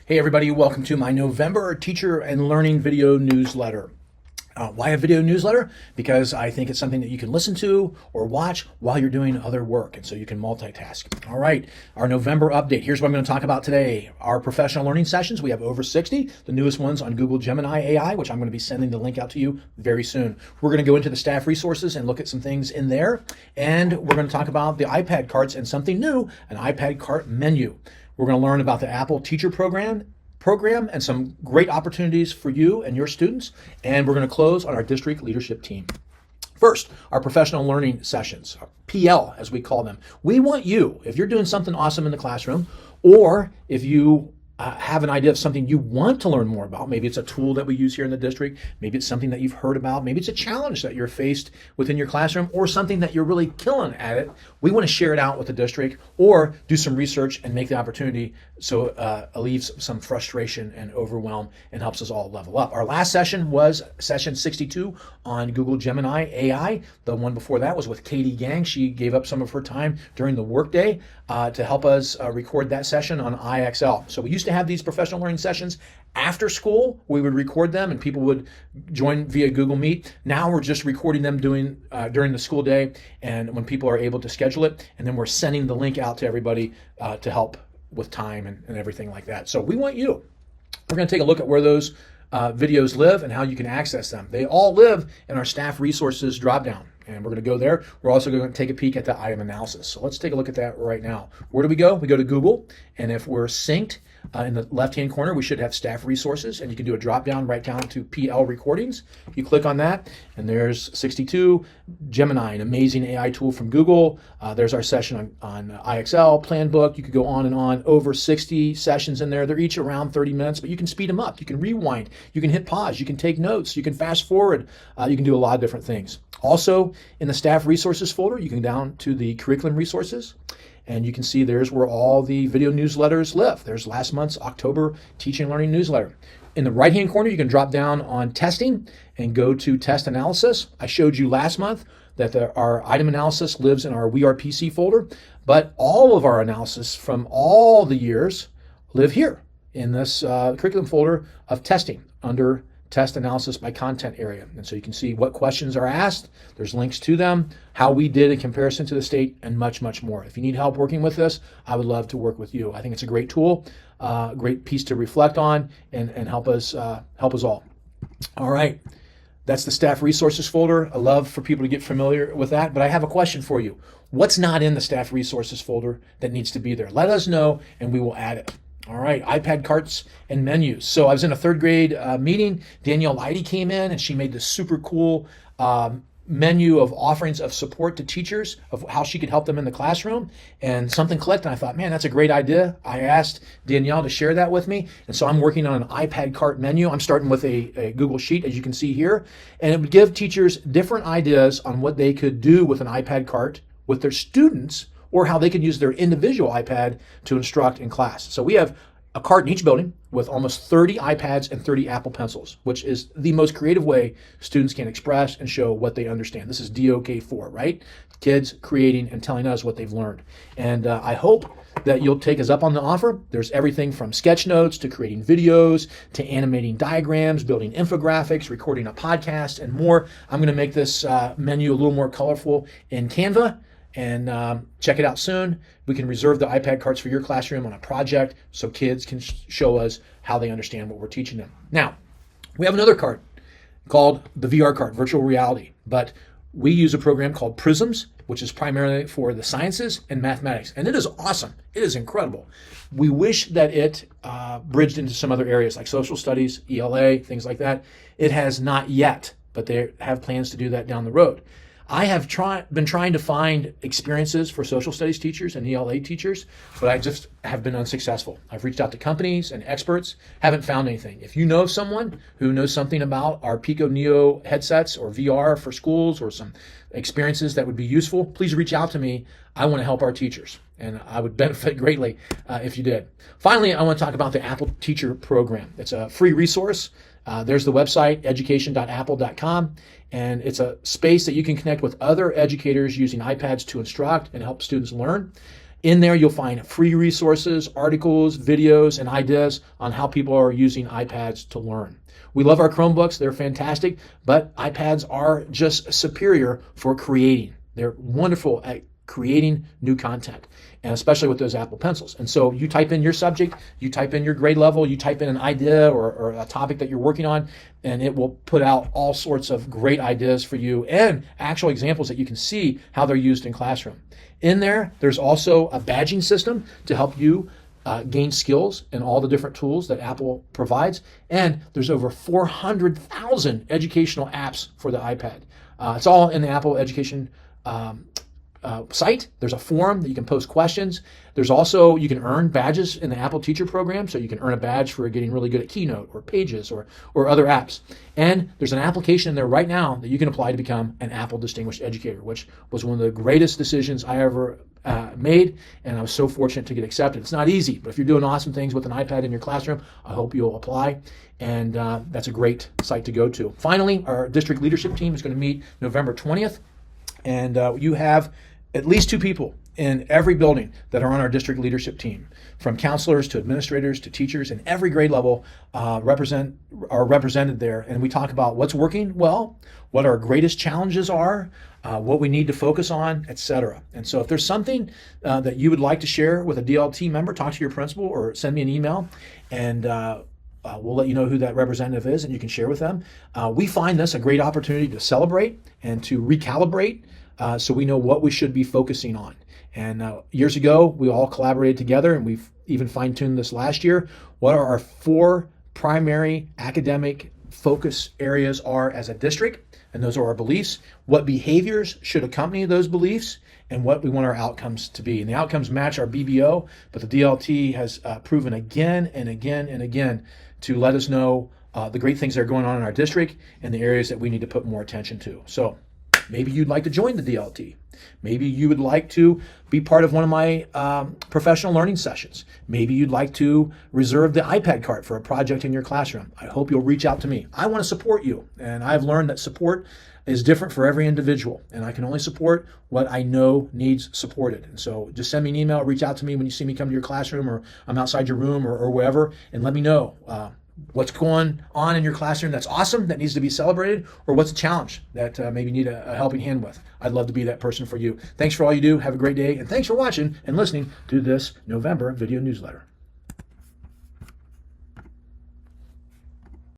Hey everybody, welcome to my November Teacher and Learning video newsletter. Why a video newsletter? Because I think it's something that you can listen to or watch while you're doing other work, and so you can multitask. All right, our November update. Here's what I'm going to talk about today. Our professional learning sessions, we have over 60, the newest ones on Google Gemini AI, which I'm going to be sending the link out to you very soon. We're going to go into the staff resources and look at some things in there, and we're going to talk about the iPad carts and something new, an iPad cart menu. We're going to learn about the Apple Teacher Program and some great opportunities for you and your students. And we're going to close on our district leadership team. First, our professional learning sessions, PL as we call them. We want you, if you're doing something awesome in the classroom, or if you have an idea of something you want to learn more about. Maybe it's a tool that we use here in the district. Maybe it's something that you've heard about. Maybe it's a challenge that you're faced within your classroom, or something that you're really killing at it. We want to share it out with the district or do some research and make the opportunity so it relieves some frustration and overwhelm and helps us all level up. Our last session was session 62 on Google Gemini AI. The one before that was with Katie Gang. She gave up some of her time during the workday to help us record that session on IXL. So we used to have these professional learning sessions after school. We would record them and people would join via Google Meet. Now we're just recording them during the school day and when people are able to schedule it. And then we're sending the link out to everybody to help with time and everything like that. So we want you. We're going to take a look at where those videos live and how you can access them. They all live in our staff resources dropdown. And we're going to go there. We're also going to take a peek at the item analysis. So let's take a look at that right now. Where do we go? We go to Google. And if we're synced, in the left-hand corner, we should have staff resources, and you can do a drop-down right down to PL recordings. You click on that, and there's 62, Gemini, an amazing AI tool from Google. There's our session on IXL, plan book. You could go on and on, over 60 sessions in there. They're each around 30 minutes, but you can speed them up. You can rewind. You can hit pause. You can take notes. You can fast forward. You can do a lot of different things. Also, in the staff resources folder, you can go down to the curriculum resources. And you can see there's where all the video newsletters live. There's last month's October teaching and learning newsletter. In the right-hand corner, you can drop down on testing and go to test analysis. I showed you last month that our item analysis lives in our WeArePC folder, but all of our analysis from all the years live here in this curriculum folder of testing under test analysis by content area. And so you can see what questions are asked, there's links to them, how we did in comparison to the state, and much, much more. If you need help working with this, I would love to work with you. I think it's a great tool, great piece to reflect on and help us all. All right, that's the staff resources folder. I love for people to get familiar with that, but I have a question for you. What's not in the staff resources folder that needs to be there? Let us know and we will add it. All right, iPad carts and menus. So I was in a third grade meeting. Danielle Leidy came in and she made this super cool menu of offerings of support to teachers of how she could help them in the classroom. And something clicked and I thought, man, that's a great idea. I asked Danielle to share that with me. And so I'm working on an iPad cart menu. I'm starting with a Google Sheet, as you can see here. And it would give teachers different ideas on what they could do with an iPad cart with their students, or how they could use their individual iPad to instruct in class. So we have a cart in each building with almost 30 iPads and 30 Apple Pencils, which is the most creative way students can express and show what they understand. This is DOK4, right? Kids creating and telling us what they've learned. And I hope that you'll take us up on the offer. There's everything from sketch notes to creating videos to animating diagrams, building infographics, recording a podcast, and more. I'm going to make this menu a little more colorful in Canva. And check it out soon. We can reserve the iPad carts for your classroom on a project so kids can show us how they understand what we're teaching them. Now, we have another cart called the VR cart, virtual reality. But we use a program called Prisms, which is primarily for the sciences and mathematics. And it is awesome. It is incredible. We wish that it bridged into some other areas like social studies, ELA, things like that. It has not yet, but they have plans to do that down the road. I have been trying to find experiences for social studies teachers and ELA teachers, but I just have been unsuccessful. I've reached out to companies and experts, haven't found anything. If you know someone who knows something about our Pico Neo headsets or VR for schools or some experiences that would be useful, please reach out to me. I want to help our teachers, and I would benefit greatly if you did. Finally, I want to talk about the Apple Teacher Program. It's a free resource. There's the website, education.apple.com, and it's a space that you can connect with other educators using iPads to instruct and help students learn. In there, you'll find free resources, articles, videos, and ideas on how people are using iPads to learn. We love our Chromebooks. They're fantastic, but iPads are just superior for creating. They're wonderful at creating new content, and especially with those Apple Pencils. And so you type in your subject, you type in your grade level, you type in an idea or a topic that you're working on, and it will put out all sorts of great ideas for you and actual examples that you can see how they're used in classroom. In there, there's also a badging system to help you gain skills in all the different tools that Apple provides. And there's over 400,000 educational apps for the iPad. It's all in the Apple Education site. There's a forum that you can post questions. There's also, you can earn badges in the Apple Teacher Program, so you can earn a badge for getting really good at Keynote or Pages or other apps. And there's an application in there right now that you can apply to become an Apple Distinguished Educator, which was one of the greatest decisions I ever made, and I was so fortunate to get accepted. It's not easy, but if you're doing awesome things with an iPad in your classroom, I hope you'll apply, and that's a great site to go to. Finally, our district leadership team is going to meet November 20th, and you have at least 2 people in every building that are on our district leadership team, from counselors to administrators to teachers, and every grade level are represented there. And we talk about what's working well, what our greatest challenges are, what we need to focus on, etc. And so if there's something that you would like to share with a DLT member, talk to your principal or send me an email, and we'll let you know who that representative is and you can share with them. We find this a great opportunity to celebrate and to recalibrate so we know what we should be focusing on. And years ago, we all collaborated together, and we've even fine-tuned this last year. What are our 4 primary academic focus areas are as a district? And those are our beliefs, what behaviors should accompany those beliefs, and what we want our outcomes to be. And the outcomes match our BBO, but the DLT has proven again and again and again to let us know the great things that are going on in our district and the areas that we need to put more attention to. So maybe you'd like to join the DLT. Maybe you would like to be part of one of my professional learning sessions. Maybe you'd like to reserve the iPad cart for a project in your classroom. I hope you'll reach out to me. I want to support you, and I've learned that support is different for every individual, and I can only support what I know needs supported. And so just send me an email, reach out to me when you see me come to your classroom, or I'm outside your room or wherever, and let me know what's going on in your classroom that's awesome, that needs to be celebrated, or what's a challenge that maybe you need a helping hand with. I'd love to be that person for you. Thanks for all you do. Have a great day, and thanks for watching and listening to this November video newsletter.